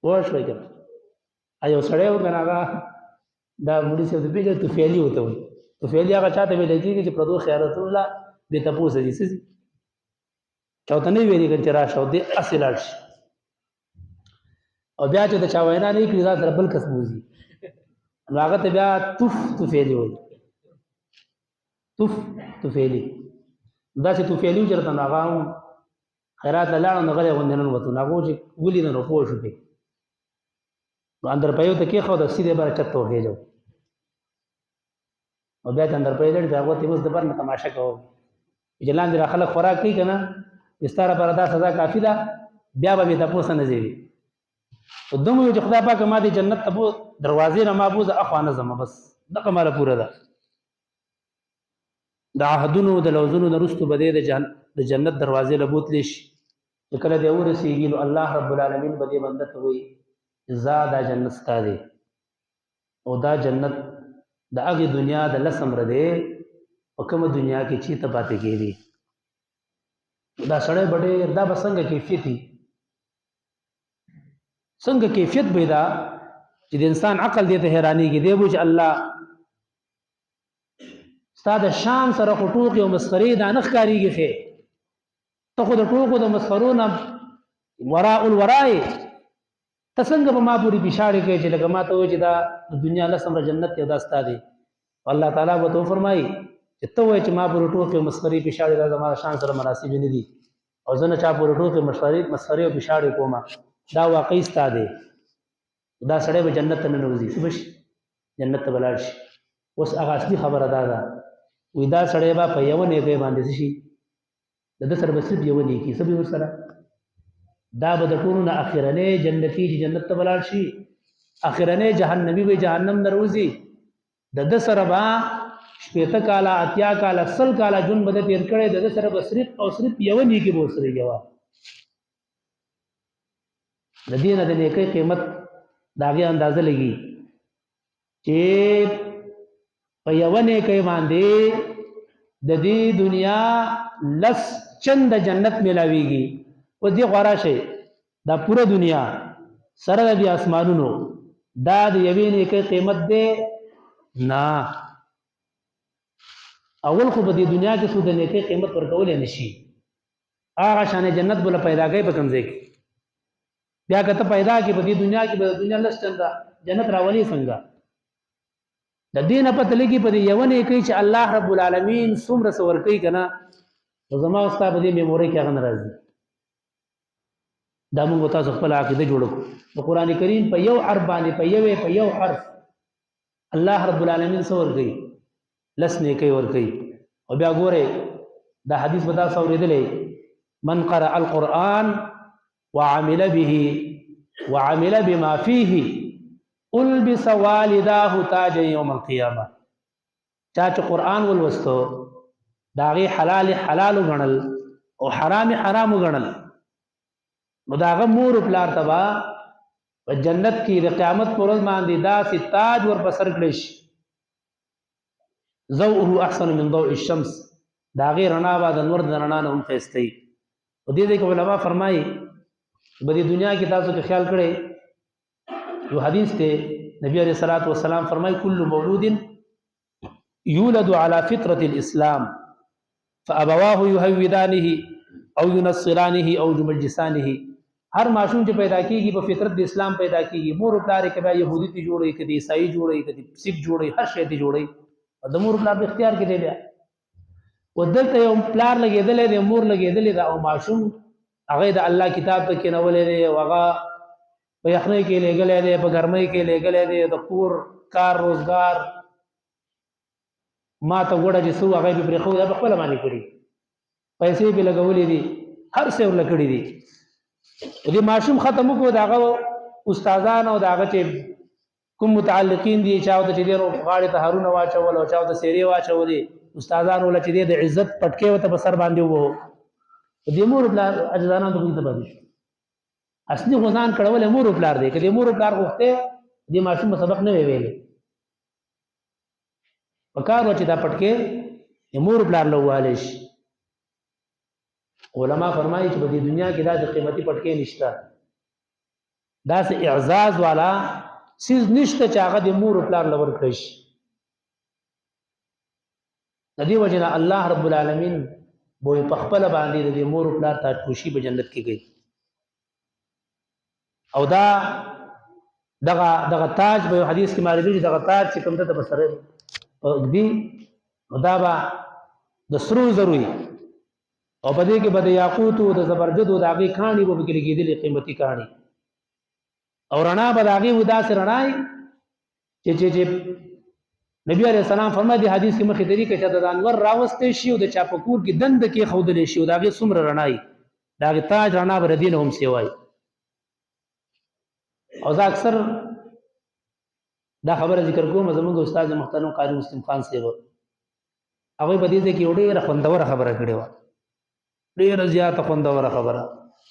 پوه شوئ که یو سړی و که نه هغه دا مولي صاحب ته پېژنې توفیلي ورته وایي توفیلي هغه چا ته ویلی کېږي چې پردو خیراتو الله بې تپوسه دي څه دي چا ورته نه ویلي چې راشه او دې هسې لاړ شي او بیا چې د چا وینا نه کړي ځان سره بل کس بوځي نو هغه ته بیا توفیلي وایي توفیلي داسې توفیلي و چې راته نو هغه هم خیرات ته لاړو نو غلی غوندې ننوتو نو هغه چې ولید نو پوه شو پې نو اندر پيو ته کېښود سیدې بره چت ته وخېږو او بیا چې اندر پيو لړ هغه ته اوس د بر نه تماشه کوو چې لاندې را خلک خوراک کوي که نه ستا لپاره دا سزا کافي ده بیا به بې تپوسه نه ځېږي خو دومره وي چې خدای پاکه ما دې جنت ته دروازې نه ما بوځه اخوا نه ځمه بس دغه ماله پوره ده د عهدونو د لوظونو نه وروستو به دې د جنت دروازې له بوتلی شي چې کله دې ورسېږي نو الله رب العالمین به دې بنده ته وایي زا دا جنت ستا دی او دا جنت د هغې دنیا د لس امره دی په کومه دنیا کې چې ته پاتې کېدي دا سړی به ډېر دا به څنګه کیفیت وي څنګه کیفیت به دا چې د انسان عقل دې ته حیرانېږي دی به چې الله ستا د شان سره خو ټوکې او مسخرې دا نه ښکارېږي ښې ته خو د ټوکو د مسخرو نه وراء الوراء ته څنګه به ما پورې پیشاړې کوې چې لکه ما ته وایي چې دا د دنیا لس امره جنت دی دا ستا دی الله تعالی به ته وفرمایي چې ته وایې چې ما پورې ټوکې او مسخرې پیشاړې دا زما شان سره مناسبې نه دي او زه نه چا پورې ټوکې مسخرې او پیشاړې کوم دا واقعي ستا دی دا سړی به جنت ته ننوځي څه به شي جنت ته به لاړ شي اوس هغه اصلي خبره دا ده وایي دا سړی به په یوه نیکۍ باندې څه شي د ده سره به صرف یوه نیکي څه به ورسره دا به د ټولو نه اخرنی جنتي چې جنت ته به لاړ شي اخرنی جهنمي به جهنم نه روځي د ده سره به شپېته کاله اتیا کاله سل کاله ژوند به ده تېر کړی د ده سره به صرف او صرف یوه نیکي به ورسره وه د دې نه د نیکۍ قیمت د هغې اندازه لګي چې په یوه نیکۍ باندې د دې دنیا لس چند جنت میلاویږي او دې غواره شي دا پوره دنیا سره د دې اسمانونو دا د یوې نیکۍ قیمت دی نه اول خو په دې دنیا کې څو د نیکۍ قیمت ورکولی نه شي هغه شانې جنت بله پیدا کوي په کوم ځای کې بیا که ته پیدا کړې په دې دنیا کې به د دنیا لس چنده جنت راولي څنګه د دې نه پته لګي په دې یوه نیکۍ چې الله رب العالمین څومره څه ورکوي که نه نو زما او ستا په دې میمورۍ کې هغه نه راځي دا موږ تاسو خپله عقیده جوړه کړو د قرآن کریم په یو حرف باندې په یو حرف الله رب العالمین څه ورکوي لس نیکۍ ورکوي او بیا ګورئ دا حدیث به تاسو اورېدلی من قرأ القرآن وعمل به وعمل بما فيه البس والداه تاج يوم القيامه چا چې قرآن ولوستو د هغې حلال حلال وګڼل او حرام حرام وګڼل نو د هغه مور و پلار ته به په جنت کې د قیامت په ورځ باندې داسې تاج ور په سر کړی شي ضوءه احسن من ضوء الشمس د هغې رڼا به د نور د رڼا نه هم ښایسته وي په دې ځای کې علما فرمایي په دې دنیا کې تاسو کې خیال کړئ یو حدیث دی نبی علیہ الصلوۃ والسلام فرمایي کل مولود یولد على فطرة الاسلام فابواه يهودانه او ينصرانه او يمجسانه هر ماشوم چې پیدا کیږي په فطرت د اسلام پیدا کیږي مور او پلار کبه يهودي ته جوړي کدي عیسائی جوړي کدي سیک جوړي هر شی ته جوړي د مور پلار په اختیار کې دی بیا ودلته یو پلار لګیدل دی مور لګیدل دا او ماشوم هغه د الله کتاب ته کې نولې دی هغه په یخنۍ کې لګلې دی په ګرمۍ کې لګلې دی د کور کار روزګار ما ته وړه چې سو هغه به خو د خپل باندې کړی پیسې به لګولې دي هر څه ورلکړي دي دې ماشوم ختم کو داغه استادان او داغه چې کوم متعلقین دي چاو د دې ورو غاړې ته هارونه واچول او چاو د سیری واچولې استادان ول چې د عزت پټکې وته په سر باندې وو دې مور بلار اجزانان ته کوته باندې اصلي غزان کړول مور بلار دی کله مور بلار غوښته دې ماشوم سبق نه ویلې وکړو چې دا پټکې مور بلار لواله شي علما فرمایي چې په دې دنیا کې دا د قیمتي پټکې نشته داسې اعزاز والا سیز نشته چې هغه د مور او پلار لور کړی شي. د دې وجه نه الله رب العالمین به په خپل باندې د مور او پلار تاج پوشي په جنت کې کوي. او دغه تاج به حدیث کې ماري دغه تاج چې کوم ته بسره دی دا به د سرو زروي او په دې کې به د یاقوت او د زبرجد او د هغې کاڼي به پکې لګېدلې قیمتي کاڼي او رڼا به د هغې و داسې رڼایي چې نبی علیه السلام فرمایي د حدیث کې مخکې طریقه چې د انور راوستی شي او د چا په کور کې دنده کې ښودلی شي او د هغې څومره رڼایي د هغې تاج رڼا به د دې نه هم سیوایي. او زه اکثر دا خبره ذکر کوم زموږ استاد محترم قاری مسلم خان صاحب هغوی په دې ځای کې یو ډېره خوندوره خبره کړې وه، ډېره زیاته خوندوره خبره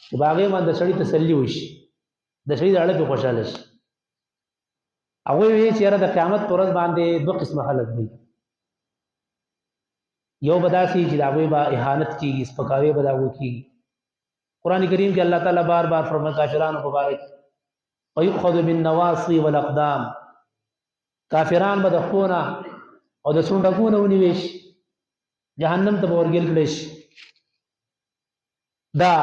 چې په هغې باندې د سړي تسلي وشي، د سړي د اړه پې خوشحاله شي. هغوی وایي چې یاره د قیامت په ورځ باندې دوه قسمه خلک دي. یو به داسې چې د هغوی به اهانت کېږي، سپکاوی به د هغوی کېږي. قرآن کریم کې الله تعالی بار بار فرمایي کافرانو په باره کې وَيُؤْخَذُ بِالنَّوَاصِي وَالْأَقْدَامِ، کافران به د پښو نه او د څنډکو نه ونیوی شي، جهنم ته به ورګېل کړی شي. دا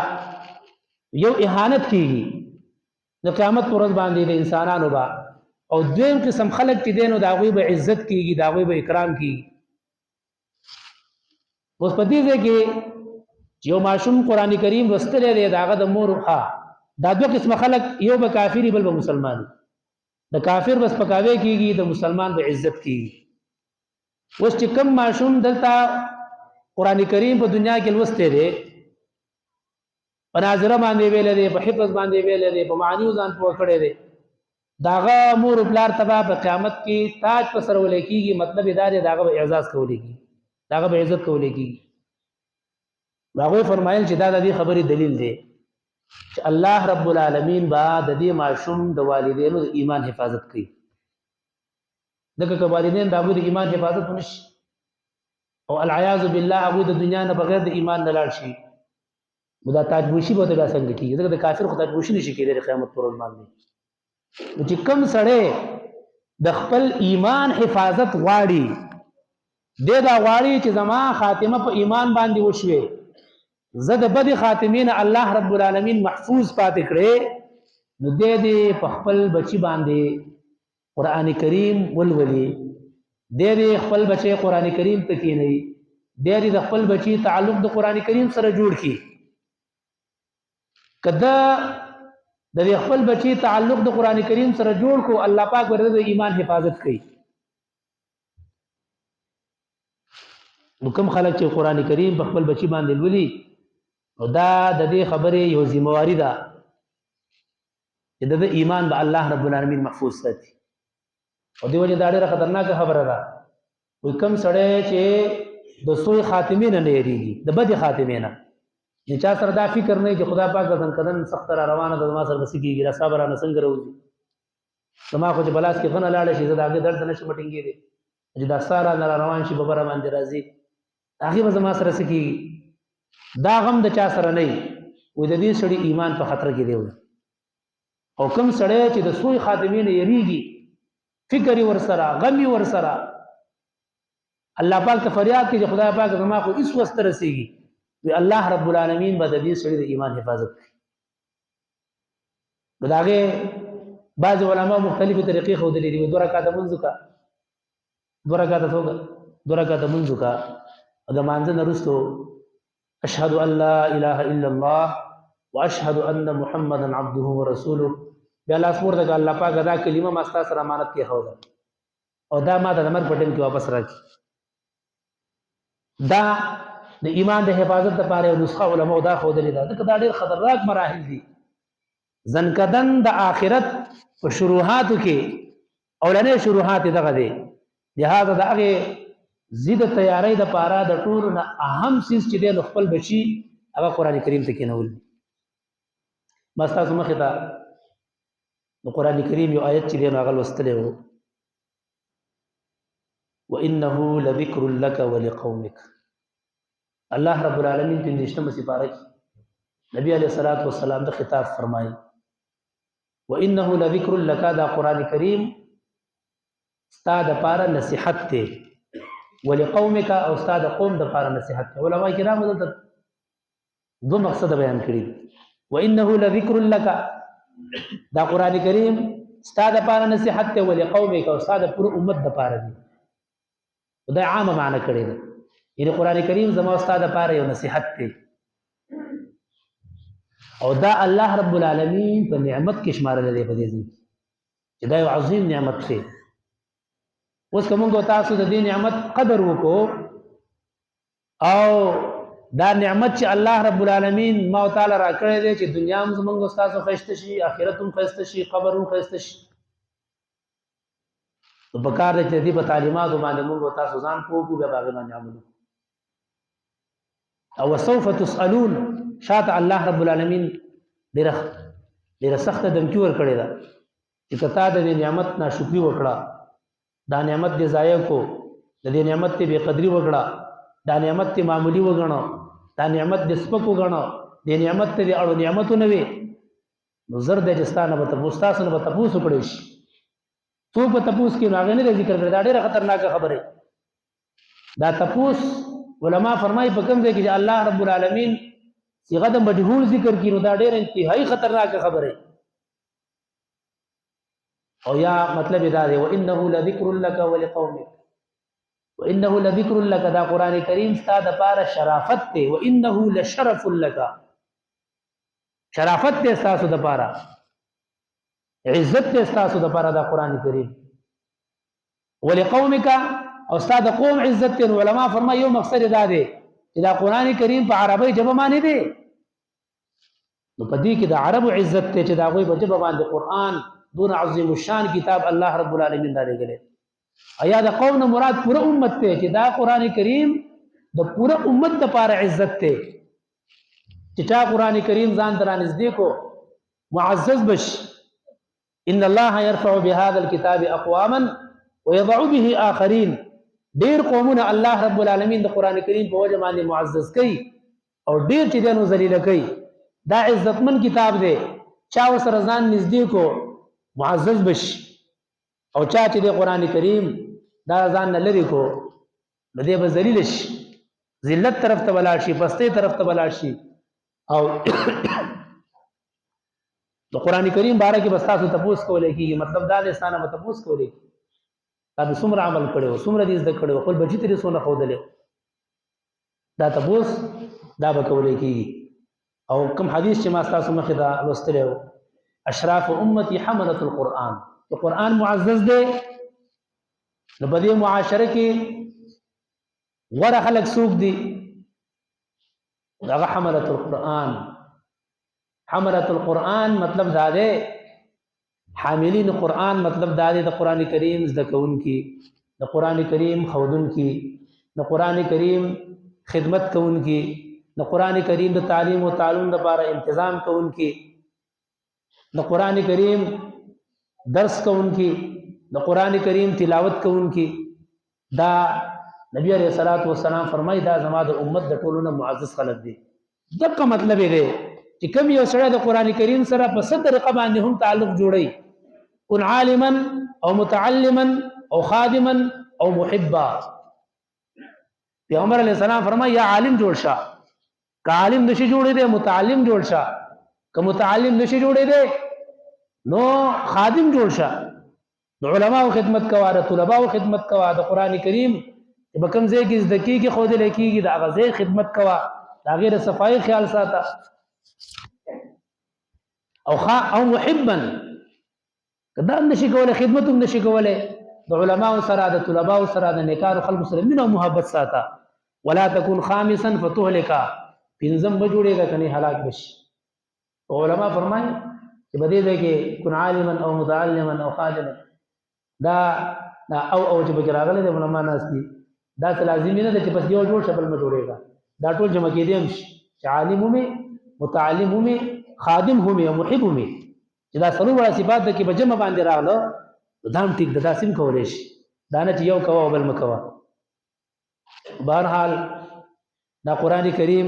یو اهانت کېږي د قیامت په ورځ باندې د انسانانو به. او دویم قسم خلک چې دی نو د هغوی به عزت کېږي، د هغوی به اکرام کېږي. اوس په دې ځای کې چې یو ماشوم قرآن کریم لوستلی دی د هغه د مور دا دوه قسمه خلک، یو به کافر بل به مسلمان. د کافر به سپکاوی کېږي، د مسلمان به عزت کېږي. اوس چې کوم ماشوم دلته قرآن کریم په دنیا کې لوستی دی، په ناظره باندې ویلی دی، په حفظ باندې ویلی دی، په معانیو ځان پوه کړی دی، د هغه مور و پلار ته به په قیامت کې تاج په سر ولی کېږي. مطلب یې دا دی د هغه به اعزاز کولی کېږي، د هغه به عزت کولی کېږي. هغوی فرمایل چې دا د دې خبرې دلیل دی چې الله رب العالمین به د دې ماشوم د والدینو د ایمان حفاظت کوي. ځکه که والدین د هغوی د ایمان حفاظت ونه شي او العیاذ بالله هغوی د دنیا نه بغیر د ایمان نه لاړ شي، نو دا تاجپوشي به ورته بیا څنګه کېږي؟ ځکه د کافر خو تاجپوشي نه شي کېدی د قیامت پر ورځ باندې. نو چې کوم سړی د خپل ایمان حفاظت غواړي، دی دا غواړي چې زما خاتمه په ایمان باندې وشوي، زه د بدې خاتمې نه الله رب العالمین محفوظ پاتې کړی، نو دی دې په خپل بچي باندې قرآن کریم ولولي، دی دې خپل بچی قرآن کریم ته کښېنوي، دی دې د خپل بچي تعلق د قرآن کریم سره جوړ کړي. که ده د خپل بچي تعلق د قرآن کریم سره جوړ کو، الله پاک ورته د ایمان حفاظت کوي. نو کوم خلک چې قرآن کریم په خپل بچي باندې لولي، نو دا د دې خبرې یو ذمہواري ده چې د ایمان به الله رب العالمین محفوظ ساتي. او دې وجه دا ډېره خطرناکه خبره ده. وایي کوم سړی چې د سوء خاتمې نه یېرېږي، د بدې خاتمې نه، چې چا سره دا فکر نه چې خدا پاک کدن کدن سخت را روانه ده، زما سره به څه کېږي، را صبر رانه څنګه راوځي، زما خو چې بلاس کې غنه لاړه شي، زه د هغې درد نه شم ټینګېدی، چې دا ساه رانه را روان شي، ببره باندې راځي، هغې به زما سره څه کېږي. دا غم د چا سره نه وي. وایي د دې سړي ایمان په خطر کې دی. او کوم سړی چې د سوء خاتمې نه یېرېږي، فکر یې ورسره، غم یې ورسره، الله پاک ته فریاد کوي چې خدای پاک زما خو هېڅ وس ته رسېږي، وی الله رب العالمین به د دې سړي د ایمان حفاظت کوي. نو د هغې بعضې علما مختلفې طریقې ښودلې دي. دوه رکعته لمونځ وکړه، دوه رکعته لمونځ وکړه، او د لمانځه نه وروستو اشهد ان لا اله الا الله واشهد ان محمدا عبده ورسوله، بیا لاس پورته کړه، الله پاک دا کلمه ما ستا سره امانت کېښوده او دا ما ته د مرګ په ټیم کې واپس راکړي. دا د ایمان د حفاظت لپاره یو نسخه علماء دا ښودلې ده. ځکه دا ډېر خطرناک مراحل دي. ځنکدن د آخرت په شروحاتو کې اولنې شروحات دغه دی. لهذا د هغې ضد تیاری دپاره د ټولو نه اهم څیز چې دی نو خپل بچي هغه قرآن کریم ته کېنول دي. ما ستاسو مخې ته د قرآن کریم یو آیت چې دی نو هغه لوستلی و، وانه لذکر لک ولقومک. الله رب العالمین 15 سپاره کې نبی علیہ الصلوۃ والسلام د خطاب فرمایي وانه لذکر لک دا قران کریم ستا د پاره نصیحت ته ولقومک او ستا د قوم د پاره نصیحت ته. علما کرام دلته دو مقصد بیان کړي. وانه لذکر لک دا قران کریم ستا د پاره نصیحت ته ولقومک او ستا د پوره امت د پاره دی. دا عامه معنی کړي ده، یعنی قران کریم زما استاد لپاره یو نصیحت دی او دا الله رب العالمین په نعمت کې شمارل دی په دې ځای چې دا یو عظیم نعمت دی. اوس کومه تاسو د دې نعمت قدر وکړو او دا نعمت چې الله رب العالمین ما تعالی را کړی دی چې دنیا هم زمونږ استاد خسته شي، آخرت هم خسته شي، قبر هم خسته شي. نو په کار دی چې دې په تعلیماتو باندې موږ تاسو ځان پوه کړو، بیا په هغې باندې عمل وکړو. او سوف تسألون شاته الله رب العالمین ډېره سخته دمکي ورکړې ده چې که تا د دې نعمت ناشکري وکړه، دا نعمت دې ضایع کو، د دې نعمت دې بېقدري وکړه، دا نعمت دې معمولي وګڼه، دا نعمت دې سپک وګڼه، دې نعمت ته دې اړو نعمتونه وي، نو زر دی چې ستا نه به تپوس تاسو نه به تپوس وکړی شي. څوک به تپوس کړي نو هغې نه دی ذکر کړی. دا ډېره خطرناکه خبره دا تپوس علما فرمایي په کوم ځای کې چې الله رب العالمین صيغه د مجهول ذکر کړي نو دا ډېره انتهایی خطرناکه خبره. او یا مطلب دا دی وانه لذکر لک ولقومک، وانه لذکر لک دا قران کریم ستا د پاره شرافت دی، وانه لشرف لک شرافت دی تاسو د پاره، عزت دی تاسو د پاره دا قران کریم. ولقومک او استاد قوم عزت دی. علماء فرمایي یو مقصد دا دی چې دا قران کریم په عربی ژبه باندې دی، نو په دې کې د عربو عزت دی چې دا غوي په ژبه باندې قران دون عظیم الشان کتاب الله رب العالمین دا لګلې. ایا دا قوم نه مراد پوره امت ته چې دا قران کریم د پوره امت لپاره عزت دی چې تا قران کریم ځان درانه نږدې کو معزز بش. ان الله يرفع بهذا الكتاب اقواما ويضع به آخرين. ډیر قومونه الله رب العالمین د قران کریم په وجه باندې معزز کوي او ډیر چې دنو ذلیل کوي. دا عزتمن کتاب دی، چا وسره ځان نږدې کو معزز بش، او چا چې د قران کریم دا ځان نه لري کو نو دی به ذلیل شي، ذلت طرف ته ولاړ شي، پسته طرف ته ولاړ شي. او د قران کریم باره کې بس تاسو تپوس کولای کیږي، مطلب دا د ستانه به تپوس کولای کی دا به څومره عمل کړو، څومره دې زده کړو، خپل بچی ترې څونه ښودلې، دا تپوس دا به کولای کیږي. او کوم حدیث چې ما تاسو مخې دا لوستلی و، اشراف امتی حملة القرآن، چې قرآن معزز دی نو په دې معاشره کې غوره خلک څوک دي؟ هغه حملة القرآن. حملة القرآن مطلب دا دی، حاملین قرآن مطلب دا دی د قرآن کریم زده کوونکي، د قرآن کریم ښودونکي، د قرآن کریم خدمت کوونکي، د قرآن کریم د تعلیم او تعلم لپاره تنظیم کوونکي، د قرآن کریم درس کوونکي، د قرآن کریم تلاوت کوونکي. دا نبی علیہ الصلوۃ والسلام فرمایي دا زما د امت د ټولو نه معزز خلک دي. دغه مطلب دی چې کوم یو سره د قرآن کریم سره په څه طریقه باندې هم تعلق جوړي، کن عالما او متعلما او خادما او محبا. پیغمبر علیہ السلام فرمایي یا عالم جوړ شه، که عالم نشي جوړې دی متعلم جوړ شه، که متعلم نشي جوړې دی نو خادم جوړ شه. د علماو خدمت کوا، د طلباو خدمت کوا، د قرآن کریم په کوم ځای کې زده کېږي ښودلی کېږي د هغه ځای خدمت کوا، د هغې د صفایي خیال ساته. او محبا که دا هم نشي کولی خدمت هم نشي کولی، د علماو سره د طلباو سره د نیکانو خلکو سره مینه او محبت ساته. ولا تكن خامسا فتهلكا، پنځم به جوړېږه که نه هلاک بشي. علما فرمایي چې په دې ځای کې کن عالما او متعلما او خادما، دا او چې پکې راغلی دی علما ناست دي، دا څه لازمي نه ده چې بس یو جوړ شه بل مه جوړېږه، دا ټول جمع کېدی هم شي چې عالم همې، متعلم همې، خادم همې او محب همې، چې دا څلور واړه صفات ده کې به جمع باندې راغله نو دا هم ټیک ده، داسې هم کولی شي، دا نه چې یو کوه او بل مه کوه. بهرحال دا قرآن کریم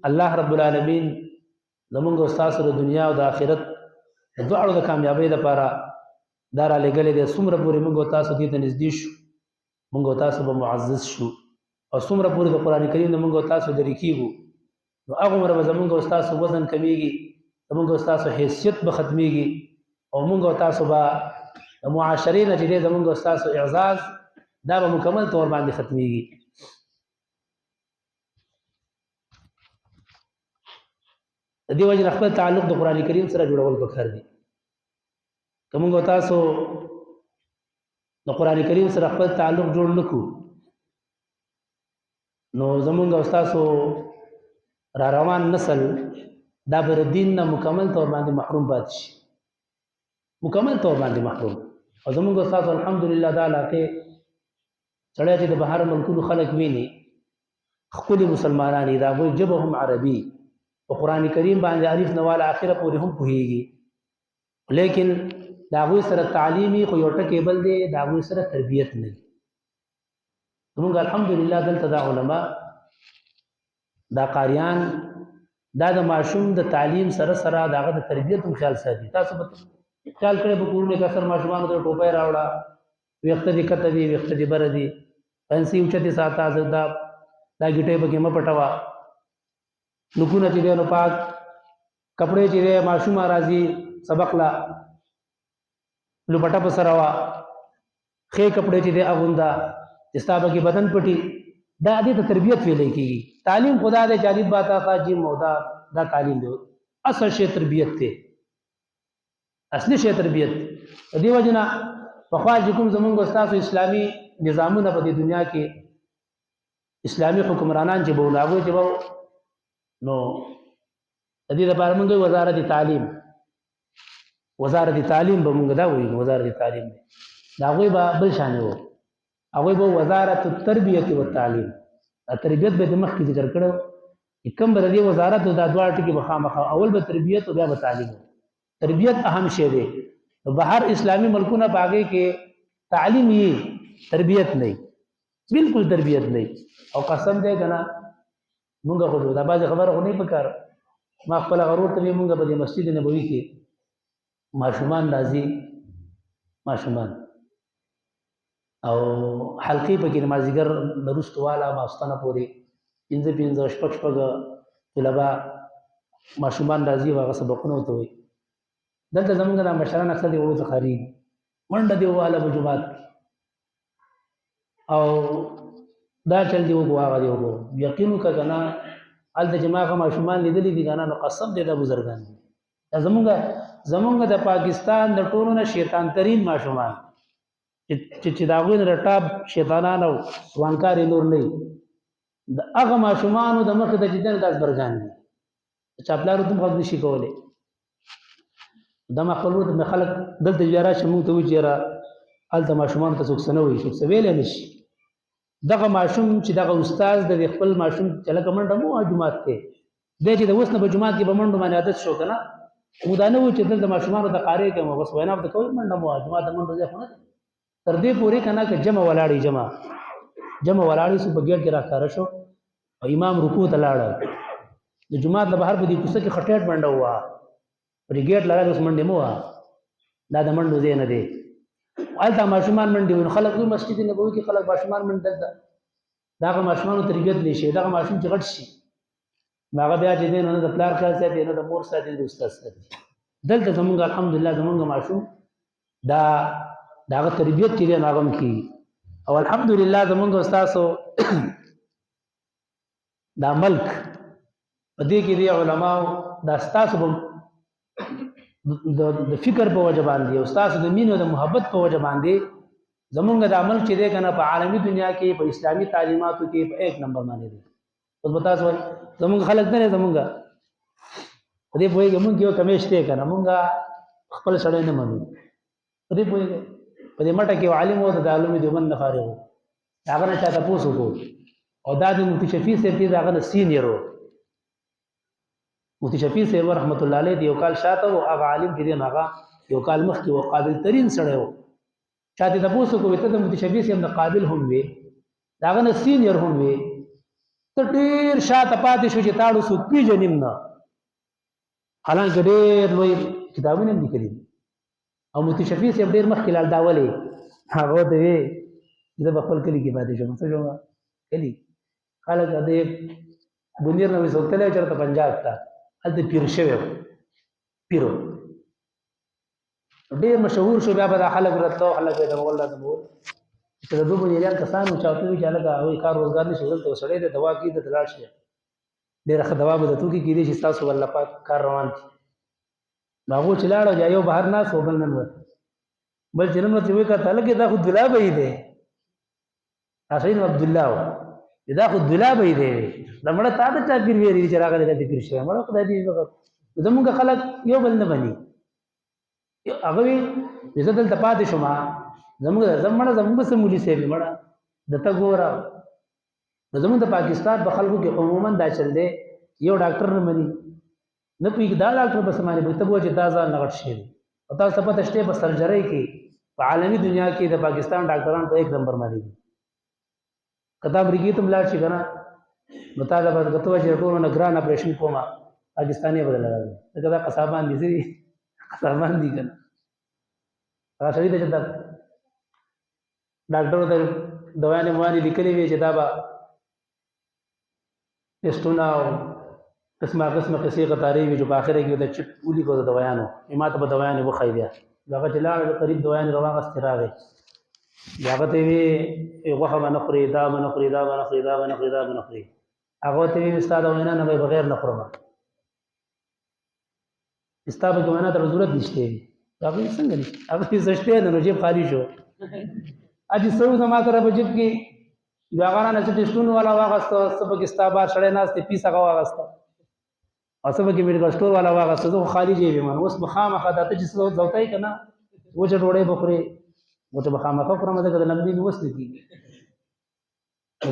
الله رب العالمین زمونږ او ستاسو د دنیا او د آخرت د دواړو د کامیابۍ لپاره دا رالېږلی دی. څومره پورې موږ او تاسو دې ته نږدې شو موږ او تاسو به معزز شو، او څومره پورې د قرآن کریم د موږ او تاسو لرې کېږو نو هغومره به زموږ او ستاسو وزن کمیږي، زموږ او ستاسو حیثیت به ختمیږي، او موږ او تاسو به د معاشرې نه چې دی زموږ او ستاسو اعزاز دا به مکمل طور باندې ختمیږي. د دې وجې نه خپل تعلق د قرآن کریم سره جوړول پکار دي. که موږ او تاسو د قرآن کریم سره خپل تعلق جوړ نه کړو نو زموږ او تاسو را روان نسل دا به د دین نه مکمل طور باندې محروم پاتې شي، مکمل طور باندې محروم. او زموږ او تاسو الحمدلله دا علاقې سړی چې د بهر ملکونو خلک ویني ښکلي مسلمانان دي، د هغوی ژبه هم عربي، په قرآن کریم باندې الف نه والا آخره پورې هم پوهېږي، لیکن د هغوی سره تعلیمي خو یو ټکی بل دی، د هغوی سره تربیت نه وي. زموږ الحمدلله دلته دا علما دا قاریان دا د ماشوم د تعلیم سره سره د هغه د تربیت هم خیال ساتي. تاسو به خیال کړی په کورونو کې اکثر ماشومانو ته ټوپۍ راوړه، ویښته دې کته دي، ویښته دې بره دي، پنسي اوچتې ساته، دا ګیټۍ پکې مه پټوه، نوکونه چې دی نو پاک، کپړې چې دی ماشومه راځي سبق له لوپټه په سره وه، ښې کپړې چې دی اغونده چې ستا پکې بدن پټي، دا دې ته تربیت ویلی کېږي. تعلیم خدا دی چې الف با تا ث جیم او دا تعلیم دی، اصل شی تربیت دی، اصلي شی تربیت. د دې وجې نه پخوا چې کوم زمونږ ستاسو اسلامي نظامونه په دې دنیا کې اسلامي حکمرانان چې به وو هغوی چې به نو د دې لپاره موږ وزارت تعلیم به موږ دا وایو، وزارت تعلیم دی، د هغوی به بل شانې وو، هغوی به وزارت التربیت والتعلیم، تربیت به د مخکې ذکر کړو چې کوم به د دې وزارت دا دواړه ټکي به خامخا اول به تربیت او بیا به تعلیم. تربیت اهم شی دی. بهر اسلامي ملکونه په هغې کې تعلیم یې تربیت نه، بالکل تربیت نه. او قسم دی که نه مونږ خو دا بعضې خبره خو نه پکار، ما خپله غرور ته مونږ په دې مسجد نبوي کې ماشومان راځي، ماشومان او حلقې پکې مازدیګر د وروستو واله ماخوستنه پورې 5 شپږ طلبه ماشومان راځي او هغه سبقونه ورته وایي. دلته زمونږ دا مشران اکثر دی وړو څخه خارېږي، منډه دې وواله په جومات کې او دا چل دی وګو هغه دی وګو. یقین وکړه که نه هلته چې ما هغه ماشومان لیدلي دي که نه نو قسم دی دا بزرګان دي. دا زمونږ د پاکستان د ټولو نه شیطان ترین ماشومان چې د هغوی نه د ټاپ شیطانان او وانکارې نور نه وي، د هغه ماشومانو د مخې ته چې دی نو دا زبرګان دي، چاپلارو ته هم غږ نشي کولی. دا ما خپل ورته خلک دلته بیا راشي مونږ ته وایي چې یاره هلته ماشومانو ته څوک څه نه وایي، څوک څه ویلی نه شي. دغه ماشوم چې دغه استاد د خپل ماشوم چې لکه منډه مو وهه جومات کې دی چې د اوس نه په جومات کې به منډو باندې عادت شو که نه، موږ دا نه وایو چې دلته ماشومانو ته قارې کوم بس وینا ورته کوئ منډه مو وهه جومات ته منډو ځای خو نه دی. تر دې پورې که نه که جمع ولاړې جمع ولاړې سو په ګیټ کې راښکاره شو او امام رکوع ته لاړه، د جومات نه بهر په دې کوڅه کې خټیټ منډه ووهه، په دې ګیټ لاړه اوس منډې مه وهه، دا د منډو ځای نه دی. هلته ماشومان منډې وایي نو خلک وایي مسجد نبوي کې خلک ماشومان منډې دلته د هغه ماشومانو تربیت نه شي. دغه ماشوم چې غټ شي نو هغه بیا چې دی نه د پلار خیال ساتي، نه د مور ساتي، نه د استاد ساتي. دلته زمونږ الحمدلله زمونږ ماشوم د هغه تربیت چې دی نو هغه هم کېږي. او الحمدلله زمونږ ستاسو دا ملک په دې کې دی علماو دا ستاسو د فکر په وجه باندې او ستاسو د مینې او د محبت په وجه باندې زمونږ د عمل چې دی که نه په عالمي دنیا کې په اسلامي تعلیماتو کې په 1 نمبر باندې دی. اوس به تاسو وایي زمونږ خلک نه دی، زمونږ په دې پوهېږي مونږ یو کمیش دی که نه، مونږ خپل سړی نه منو. په دې پوهېږئ په دې مټه کې یو عالم و د علوم دیوبند نه فارغ و، د هغه نه چا تپوس وکړو او دا د مفتي شفیع صاحب چې د هغه نه سینیر و. مفتي شفیع صاحب رحمت الله علیه د یو کال شاته و، هغه عالم چې دی نو هغه یو کال مخکې و، قابل ترین سړی و. چا ته تپوس وکړو ته د مفتي شفیع صاحب نه قابل هم وې، د هغه نه سینیر هم وې، ته ډېر شاته پاتې شو چې تاړو څوک پېژنې هم نه، حالانکه ډېر لوی کتابونه هم لیکلي او مفتي شفیع صاحب ډېر مخکې لال داولې هغه ورته وی زه به خپل کلي کې پاتې شم څه شوم کلي خلک د بنیر نه وسو تللی چېرته پنجاب ته هلته پیر شوی و پیر ډېر مشهور شو بیا به دا خلک راتلو خلک یې د مغل دا د مغل چې د دوه بنیریان کسانو چا ورته وي چې هلکه هغوی کار روزګار نه شي دلته سړی دی دوا کېږي دلته لاړ شي ډېره ښه دوا به د توکي کېدی شي ستاسو به الله پاک کار روان کړي نو هغو چې لاړو بیا یو بهر ناست و بل ننوت بل چې ننوت ویې کړه هلکې دا خو دلا به یې دی سید عبدالله و دا خو دلا به یې دی دا مړه تا ته چا پیر ویلي چې راغلی دا دې پیر شوی مړه خدای دې زمونږ خلک یو بل نه مني هغه وی چې زه دلته پاتې شوم زمونږ څه مولي صاحب مړه دته ګوره زمونږ د پاکستان په خلکو کې عموما دا چل دی یو ډاکټر نه مني نه پوهېږي دا ډاکټر به څه ماني ته به چې دا ځان نه غټ شوی دی او تاسو ته پته شته په سرجرۍ کې په عالمي دنیا کې د پاکستان ډاکټران په 1 نمبر باندې دي که ته امریکې ته لاړ شي که نه نو تا ته به ته وایې چې ټولو نه ګران اپرېشن کومه پاکستاني به درله راځي ځکه دا قصابان دي څه دي قصابان دي که نه هغه سړي ته چې دا ډاکټرو ته دوایانې موانې لیکلې وې چې دا به ټسټونه او قسمه قصې قطارې وي چې په آخره کې د چپ ولیکو د دوایانو ما ته به دوایانې وښایي بیا هغه چې لاړ قریب دوایانې راواغستې راغی بیا هغه ته یې وې غوښه به نه خورې دا به نه خورې دا به نه خورې دا به نه خورې دا به نه خورې هغه ته وې ستا د وینا نه به بغیر نه خورم ستا به وینا ته ضرورت نشته وي هغه څنګه نشته هغه څه شته نه نو جیب خالي شو اجي سرو زما سره په جیب کې بیا هغه رانه چې ټسټونه والا واغسته څه پکې ستا بار سړی ناست دی پیس هغه واغسته او څه پکې میډیکل سټور والا واغسته زه خو خالي جیب یم اوس به خامخا دا ته چې ځوتی که نه وچه ډوډۍ به خورې وچه به خامخا خورم ځکه د لمدې مې وس نه کېږي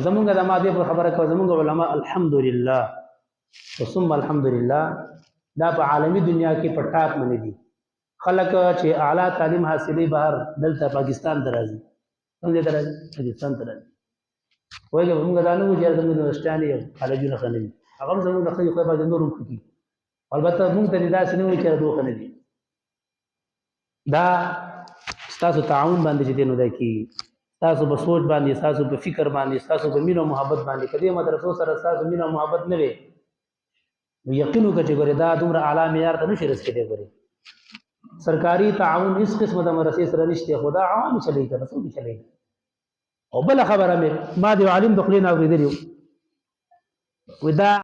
زمونږ د مادې پر خبره کوه زمونږ علما الحمدلله ثم الحمدلله دا په عالمي دنیا کې په ټاپ باندې دي خلک چې اعلی تعلیم حاصلې بهر دلته پاکستان ته راځي کوم ځای ته راځي پاکستان ته راځي وایي موږ دا نه وایو چې زموږ یونیورسټیانې یو کالجونه ښه نه دي هغه هم زموږ د ښځې خدای پاک نور هم ښه کړي البته موږ ته داسې نه وایي چې دوه ښه نه دي دا ستاسو تعاون باندې چې دی نو دا کېږي ستاسو په سوچ باندې ستاسو په فکر باندې ستاسو په مینه او محبت باندې که دې مدرسو سره ستاسو مینه او محبت نه وي نو یقین وکړه چې ګورې دا دومره اعلی معیار ته نشي رسېدی ګورې سرکاري تعاون هېڅ قسمه د مرسې سره نشته خو دا عوامي چلوي که نه څوک چلوي او بله خبره مې ما د یو عالم د خولې نه اورېدلي وو دا